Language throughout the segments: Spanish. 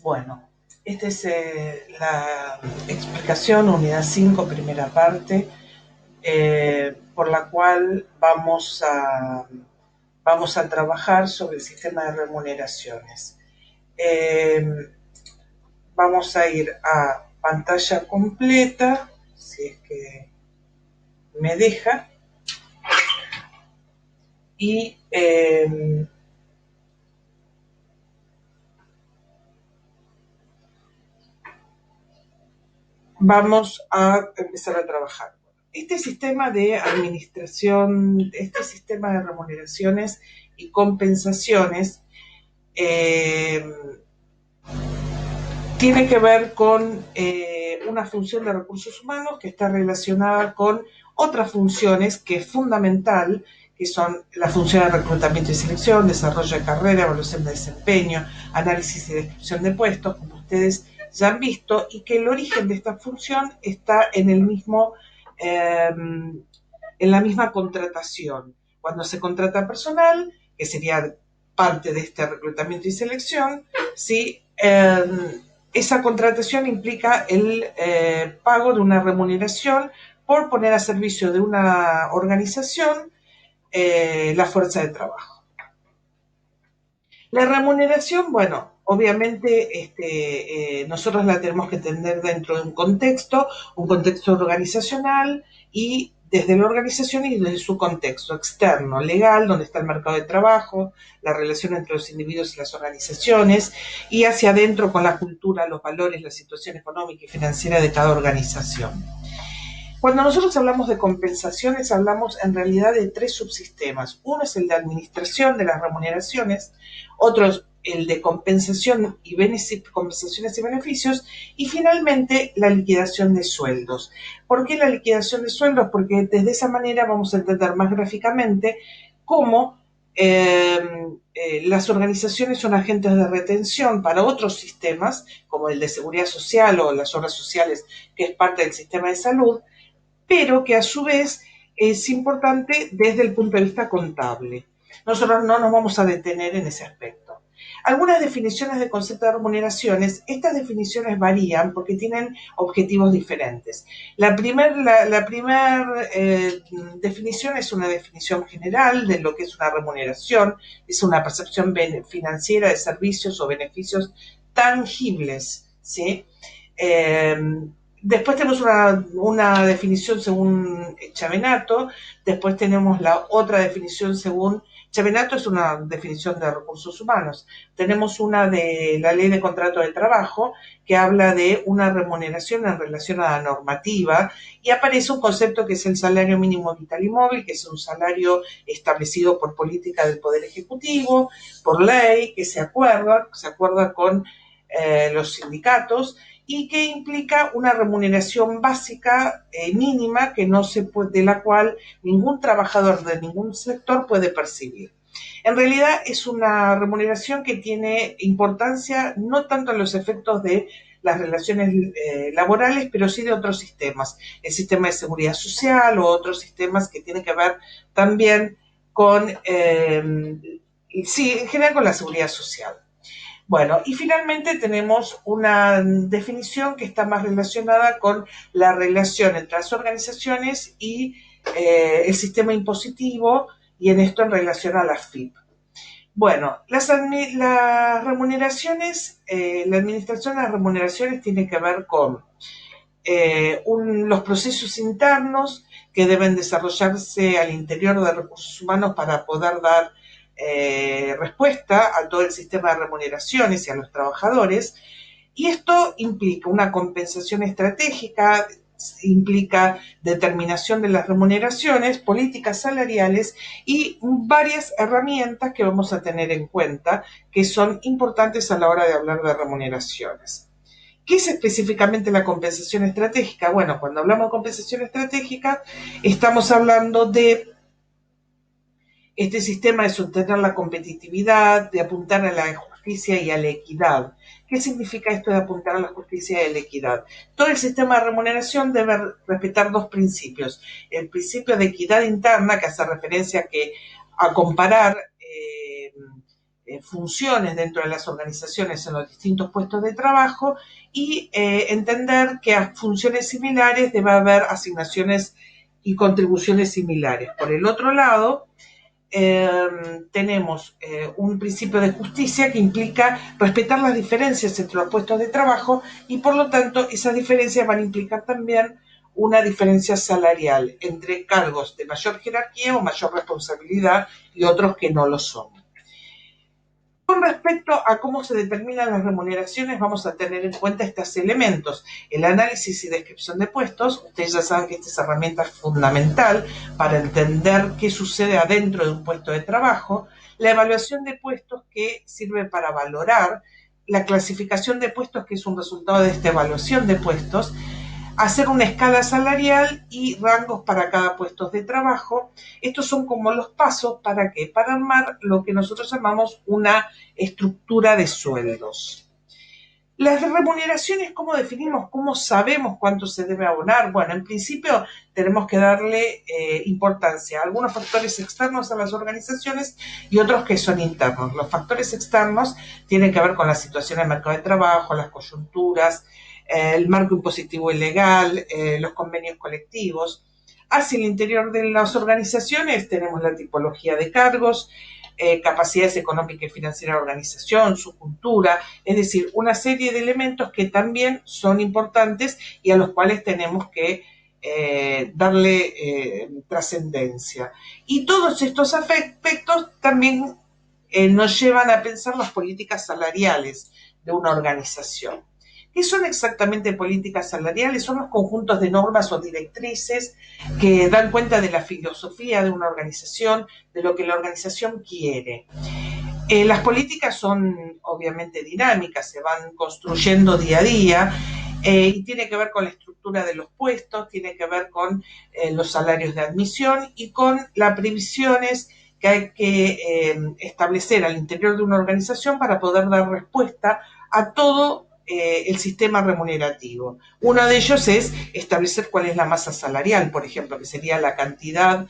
Bueno, esta es la explicación, unidad 5, primera parte, por la cual vamos a trabajar sobre el sistema de remuneraciones. Eh, Vamos a ir a pantalla completa, si es que me deja, y vamos a empezar a trabajar. Este sistema de administración, este sistema de remuneraciones y compensaciones eh, tiene que ver con una función de recursos humanos que está relacionada con otras funciones que es fundamental, que son la función de reclutamiento y selección, desarrollo de carrera, evaluación de desempeño, análisis y descripción de puestos, como ustedes ya han visto, y que el origen de esta función está en el mismo, en la misma contratación. Cuando se contrata personal, que sería parte de este reclutamiento y selección, ¿sí? Esa contratación implica el pago de una remuneración por poner a servicio de una organización la fuerza de trabajo. La remuneración, bueno, obviamente nosotros la tenemos que entender dentro de un contexto organizacional y desde la organización y desde su contexto externo, legal, donde está el mercado de trabajo, la relación entre los individuos y las organizaciones, y hacia adentro con la cultura, los valores, la situación económica y financiera de cada organización. Cuando nosotros hablamos de compensaciones, hablamos en realidad de tres subsistemas. Uno es el de administración de las remuneraciones, otro es el de compensaciones y beneficios, y finalmente la liquidación de sueldos. ¿Por qué la liquidación de sueldos? Porque desde esa manera vamos a entender más gráficamente cómo las organizaciones son agentes de retención para otros sistemas, como el de seguridad social o las obras sociales, que es parte del sistema de salud, pero que a su vez es importante desde el punto de vista contable. Nosotros no nos vamos a detener en ese aspecto. Algunas definiciones de concepto de remuneraciones, estas definiciones varían porque tienen objetivos diferentes. La primera definición es una definición general de lo que es una remuneración, es una percepción financiera de servicios o beneficios tangibles, ¿sí? Eh, Después tenemos una definición según Chavenato, después tenemos la otra definición según Chavenato, es una definición de recursos humanos. Tenemos una de la ley de contrato de trabajo que habla de una remuneración en relación a la normativa y aparece un concepto que es el salario mínimo vital y móvil, que es un salario establecido por política del Poder Ejecutivo, por ley, que se acuerda con los sindicatos y que implica una remuneración básica mínima que no se puede, de la cual ningún trabajador de ningún sector puede percibir. En realidad es una remuneración que tiene importancia no tanto en los efectos de las relaciones laborales, pero sí de otros sistemas, el sistema de seguridad social o otros sistemas que tienen que ver también con, sí, en general con la seguridad social. Bueno, y finalmente tenemos una definición que está más relacionada con la relación entre las organizaciones y el sistema impositivo y en esto en relación a la FIP. Bueno, las remuneraciones, la administración de las remuneraciones tiene que ver con los procesos internos que deben desarrollarse al interior de recursos humanos para poder dar respuesta a todo el sistema de remuneraciones y a los trabajadores. Y esto implica una compensación estratégica, implica determinación de las remuneraciones, políticas salariales y varias herramientas que vamos a tener en cuenta que son importantes a la hora de hablar de remuneraciones. ¿Qué es específicamente la compensación estratégica? Bueno, cuando hablamos de compensación estratégica, estamos hablando de este sistema de sostener la competitividad, de apuntar a la justicia y a la equidad. ¿Qué significa esto de apuntar a la justicia y a la equidad? Todo el sistema de remuneración debe respetar dos principios. El principio de equidad interna, que hace referencia a comparar funciones dentro de las organizaciones en los distintos puestos de trabajo y entender que a funciones similares debe haber asignaciones y contribuciones similares. Por el otro lado, tenemos un principio de justicia que implica respetar las diferencias entre los puestos de trabajo y por lo tanto esas diferencias van a implicar también una diferencia salarial entre cargos de mayor jerarquía o mayor responsabilidad y otros que no lo son. Con respecto a cómo se determinan las remuneraciones, vamos a tener en cuenta estos elementos. El análisis y descripción de puestos, ustedes ya saben que esta herramienta es fundamental para entender qué sucede adentro de un puesto de trabajo. La evaluación de puestos, que sirve para valorar. La clasificación de puestos, que es un resultado de esta evaluación de puestos. Hacer una escala salarial y rangos para cada puesto de trabajo. Estos son como los pasos para ¿qué? Para armar lo que nosotros llamamos una estructura de sueldos. Las remuneraciones, ¿cómo definimos? ¿Cómo sabemos cuánto se debe abonar? Bueno, en principio tenemos que darle importancia a algunos factores externos a las organizaciones y otros que son internos. Los factores externos tienen que ver con la situación del mercado de trabajo, las coyunturas, el marco impositivo y legal, los convenios colectivos. Hacia el interior de las organizaciones tenemos la tipología de cargos, capacidades económicas y financieras de la organización, su cultura, es decir, una serie de elementos que también son importantes y a los cuales tenemos que darle trascendencia. Y todos estos aspectos también nos llevan a pensar las políticas salariales de una organización. ¿Qué son exactamente políticas salariales? Son los conjuntos de normas o directrices que dan cuenta de la filosofía de una organización, de lo que la organización quiere. Las políticas son obviamente dinámicas, se van construyendo día a día y tiene que ver con la estructura de los puestos, tiene que ver con los salarios de admisión y con las previsiones que hay que establecer al interior de una organización para poder dar respuesta a todo el sistema remunerativo. Uno de ellos es establecer cuál es la masa salarial, por ejemplo, que sería la cantidad,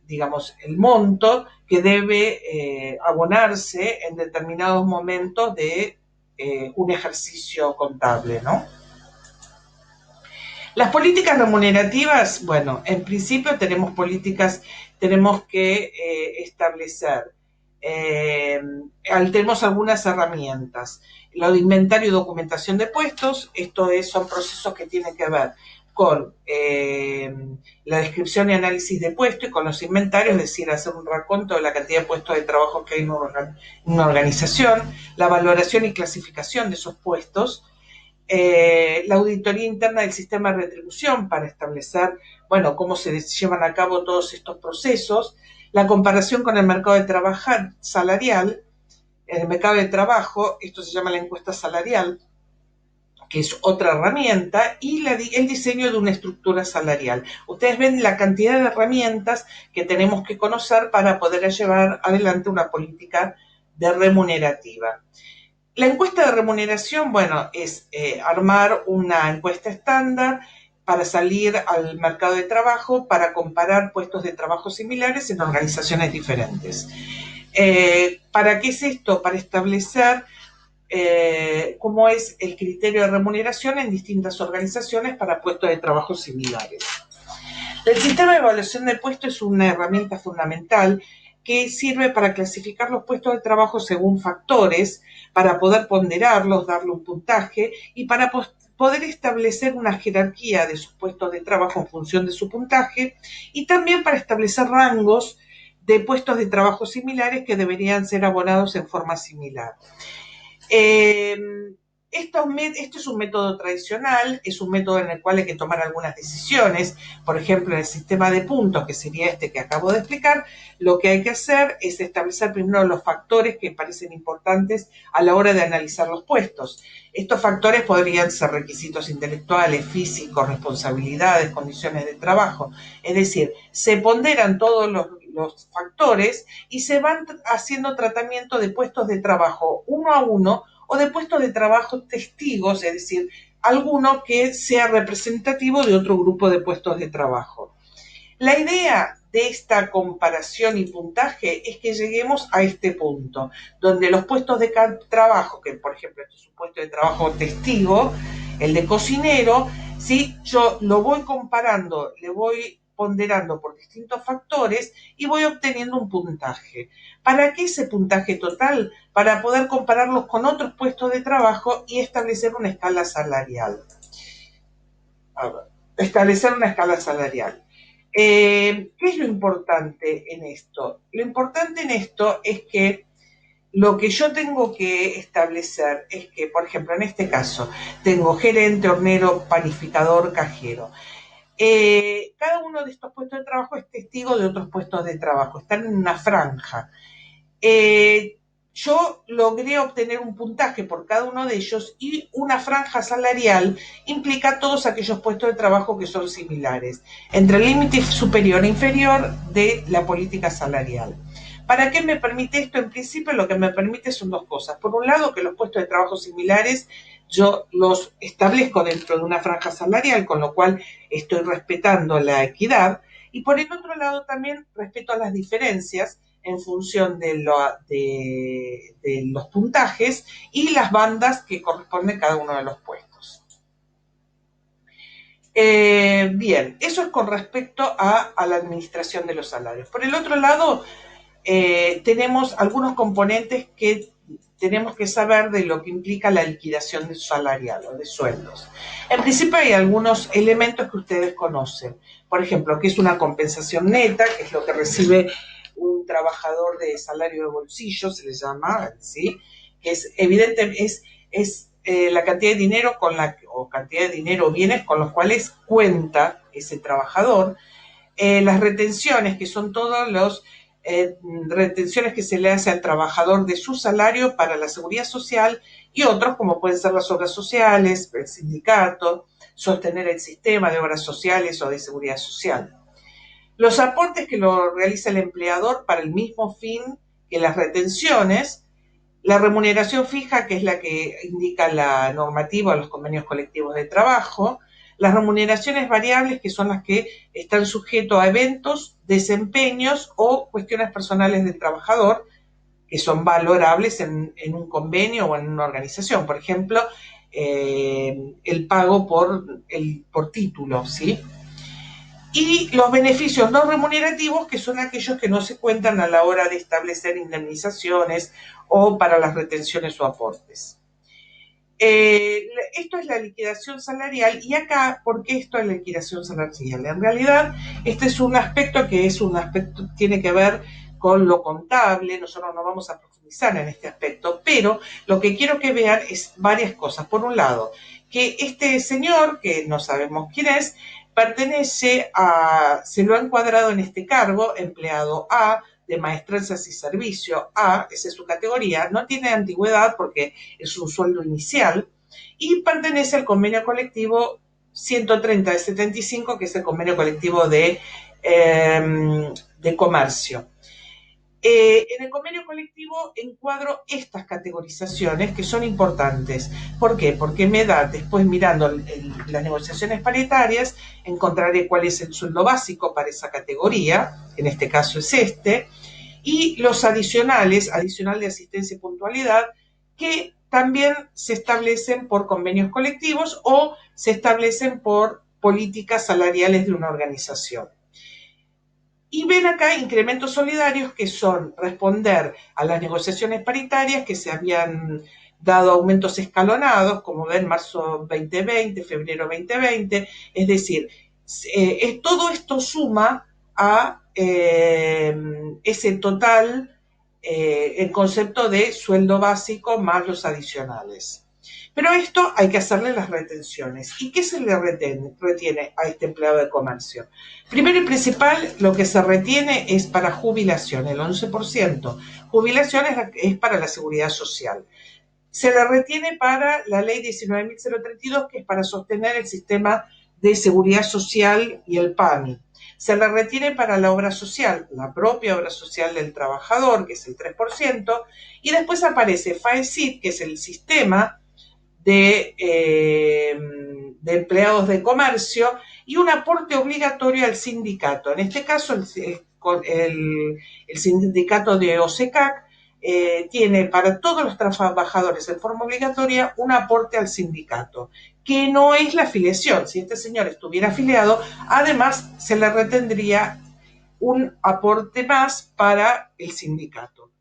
digamos, el monto que debe abonarse en determinados momentos de un ejercicio contable, ¿no? Las políticas remunerativas, bueno, en principio tenemos que establecer, tenemos algunas herramientas. Lo de inventario y documentación de puestos, son procesos que tienen que ver con la descripción y análisis de puestos y con los inventarios, es decir, hacer un raconto de la cantidad de puestos de trabajo que hay en una organización, la valoración y clasificación de esos puestos, la auditoría interna del sistema de retribución para establecer, bueno, cómo se llevan a cabo todos estos procesos, la comparación con el mercado de trabajo salarial, el mercado de trabajo, esto se llama la encuesta salarial, que es otra herramienta, y el diseño de una estructura salarial. Ustedes ven la cantidad de herramientas que tenemos que conocer para poder llevar adelante una política de remunerativa. La encuesta de remuneración, bueno, es armar una encuesta estándar para salir al mercado de trabajo, para comparar puestos de trabajo similares en organizaciones diferentes. ¿Para qué es esto? Para establecer cómo es el criterio de remuneración en distintas organizaciones para puestos de trabajo similares. El sistema de evaluación de puestos es una herramienta fundamental que sirve para clasificar los puestos de trabajo según factores, para poder ponderarlos, darle un puntaje y para poder establecer una jerarquía de sus puestos de trabajo en función de su puntaje y también para establecer rangos de puestos de trabajo similares que deberían ser abonados en forma similar. Esto es un método tradicional, es un método en el cual hay que tomar algunas decisiones. Por ejemplo, en el sistema de puntos, que sería este que acabo de explicar, lo que hay que hacer es establecer primero los factores que parecen importantes a la hora de analizar los puestos. Estos factores podrían ser requisitos intelectuales, físicos, responsabilidades, condiciones de trabajo. Es decir, se ponderan todos los factores y se van haciendo tratamiento de puestos de trabajo uno a uno o de puestos de trabajo testigos, es decir, alguno que sea representativo de otro grupo de puestos de trabajo. La idea de esta comparación y puntaje es que lleguemos a este punto, donde los puestos de trabajo, que por ejemplo este es un puesto de trabajo testigo, el de cocinero, ¿sí? Yo lo voy comparando, le voy ponderando por distintos factores y voy obteniendo un puntaje. ¿Para qué ese puntaje total? Para poder compararlos con otros puestos de trabajo y establecer una escala salarial. A ver, establecer una escala salarial. ¿Qué es lo importante en esto? Lo importante en esto es que lo que yo tengo que establecer es que, por ejemplo, en este caso, tengo gerente, hornero, panificador, cajero. Cada uno de estos puestos de trabajo es testigo de otros puestos de trabajo, están en una franja. Yo logré obtener un puntaje por cada uno de ellos y una franja salarial implica todos aquellos puestos de trabajo que son similares, entre el límite superior e inferior de la política salarial. ¿Para qué me permite esto? En principio lo que me permite son dos cosas. Por un lado, que los puestos de trabajo similares yo los establezco dentro de una franja salarial, con lo cual estoy respetando la equidad. Y por el otro lado también respeto las diferencias en función de los puntajes y las bandas que corresponden a cada uno de los puestos. Bien, eso es con respecto a la administración de los salarios. Por el otro lado, tenemos algunos componentes que tenemos que saber de lo que implica la liquidación salarial o de sueldos. En principio hay algunos elementos que ustedes conocen. Por ejemplo, que es una compensación neta, que es lo que recibe un trabajador de salario de bolsillo, se le llama, ¿sí? Que es evidente, es la cantidad de dinero o cantidad de dinero o bienes con los cuales cuenta ese trabajador. Las retenciones, que son todos los retenciones que se le hace al trabajador de su salario para la seguridad social y otros como pueden ser las obras sociales, el sindicato, sostener el sistema de obras sociales o de seguridad social. Los aportes que lo realiza el empleador para el mismo fin que las retenciones, la remuneración fija, que es la que indica la normativa o los convenios colectivos de trabajo, las remuneraciones variables, que son las que están sujetos a eventos, desempeños o cuestiones personales del trabajador, que son valorables en un convenio o en una organización. Por ejemplo, el pago por título, ¿sí? Y los beneficios no remunerativos, que son aquellos que no se cuentan a la hora de establecer indemnizaciones o para las retenciones o aportes. Esto es la liquidación salarial. Y acá, ¿por qué esto es la liquidación salarial? En realidad, este es un aspecto tiene que ver con lo contable. Nosotros no vamos a profundizar en este aspecto, pero lo que quiero que vean es varias cosas. Por un lado, que este señor, que no sabemos quién es, se lo ha encuadrado en este cargo, empleado A, de maestranzas y servicio A, esa es su categoría, no tiene antigüedad porque es un sueldo inicial y pertenece al convenio colectivo 130 de 75, que es el convenio colectivo de comercio. En el convenio colectivo encuadro estas categorizaciones que son importantes. ¿Por qué? Porque me da, después mirando las negociaciones paritarias, encontraré cuál es el sueldo básico para esa categoría, en este caso es este, y los adicionales, adicional de asistencia y puntualidad, que también se establecen por convenios colectivos o se establecen por políticas salariales de una organización. Y ven acá incrementos solidarios, que son responder a las negociaciones paritarias que se habían dado aumentos escalonados, como ven, marzo 2020, febrero 2020, es decir, todo esto suma a ese total, el concepto de sueldo básico más los adicionales. Pero a esto hay que hacerle las retenciones. ¿Y qué se le retiene a este empleado de comercio? Primero y principal, lo que se retiene es para jubilación, el 11%. Jubilación es para la seguridad social. Se le retiene para la ley 19.032, que es para sostener el sistema de seguridad social y el PAMI. Se le retiene para la obra social, la propia obra social del trabajador, que es el 3%, y después aparece FAESID, que es el sistema de de empleados de comercio y un aporte obligatorio al sindicato. En este caso, el sindicato de OSECAC tiene para todos los trabajadores en forma obligatoria un aporte al sindicato, que no es la afiliación. Si este señor estuviera afiliado, además se le retendría un aporte más para el sindicato.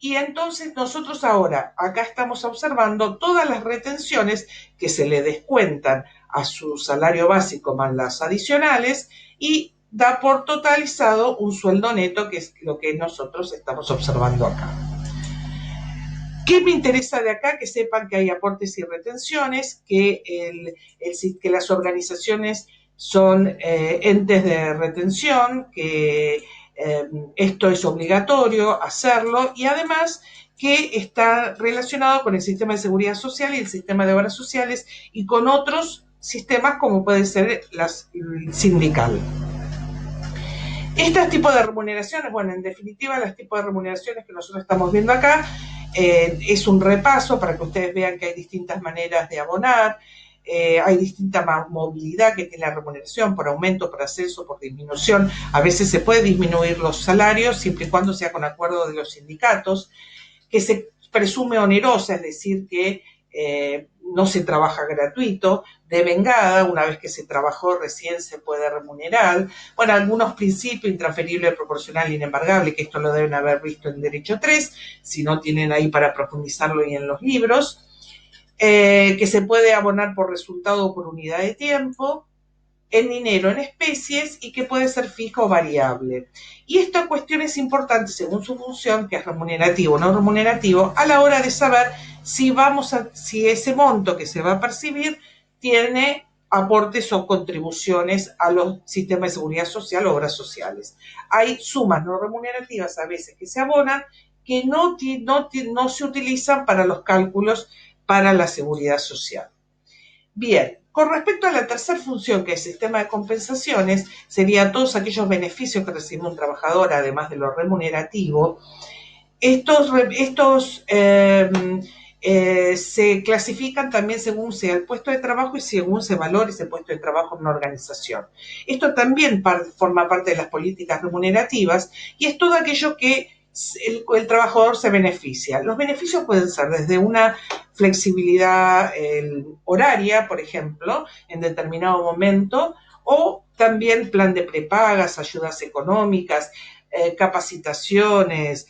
Y entonces nosotros ahora acá estamos observando todas las retenciones que se le descuentan a su salario básico más las adicionales y da por totalizado un sueldo neto, que es lo que nosotros estamos observando acá. ¿Qué me interesa de acá? Que sepan que hay aportes y retenciones, que las organizaciones son entes de retención, que esto es obligatorio hacerlo y además que está relacionado con el sistema de seguridad social y el sistema de obras sociales y con otros sistemas como puede ser el sindical. Estos tipos de remuneraciones, bueno, en definitiva, los tipos de remuneraciones que nosotros estamos viendo acá, es un repaso para que ustedes vean que hay distintas maneras de abonar, hay distinta movilidad que tiene la remuneración, por aumento, por ascenso, por disminución. A veces se puede disminuir los salarios siempre y cuando sea con acuerdo de los sindicatos, que se presume onerosa, es decir, que no se trabaja gratuito, de vengada, una vez que se trabajó recién se puede remunerar. Bueno, algunos principios, intransferible, proporcional, inembargable, que esto lo deben haber visto en Derecho 3, si no tienen ahí para profundizarlo y en los libros, que se puede abonar por resultado o por unidad de tiempo, en dinero, en especies y que puede ser fijo o variable. Y esta cuestión es importante según su función, que es remunerativo o no remunerativo, a la hora de saber si ese monto que se va a percibir tiene aportes o contribuciones a los sistemas de seguridad social o obras sociales. Hay sumas no remunerativas a veces que se abonan que no se utilizan para los cálculos para la seguridad social. Bien, con respecto a la tercera función, que es el sistema de compensaciones, serían todos aquellos beneficios que recibe un trabajador, además de lo remunerativo. Estos se clasifican también según sea el puesto de trabajo y según se valore ese puesto de trabajo en una organización. Esto también forma parte de las políticas remunerativas y es todo aquello que el trabajador se beneficia. Los beneficios pueden ser desde una flexibilidad horaria, por ejemplo, en determinado momento, o también plan de prepagas, ayudas económicas, capacitaciones,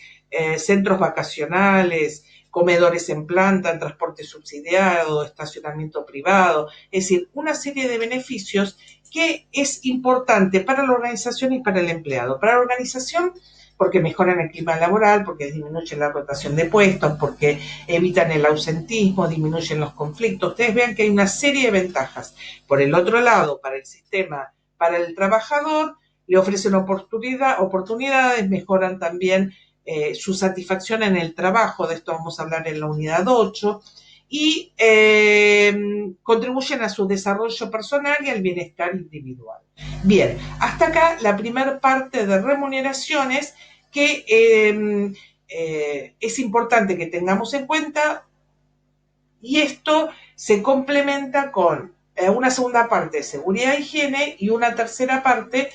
centros vacacionales, comedores en planta, transporte subsidiado, estacionamiento privado, es decir, una serie de beneficios que es importante para la organización y para el empleado. Para la organización, porque mejoran el clima laboral, porque disminuyen la rotación de puestos, porque evitan el ausentismo, disminuyen los conflictos. Ustedes vean que hay una serie de ventajas. Por el otro lado, para el sistema, para el trabajador, le ofrecen oportunidades, mejoran también su satisfacción en el trabajo, de esto vamos a hablar en la unidad 8, y contribuyen a su desarrollo personal y al bienestar individual. Bien, hasta acá la primera parte de remuneraciones que es importante que tengamos en cuenta, y esto se complementa con una segunda parte de seguridad e higiene y una tercera parte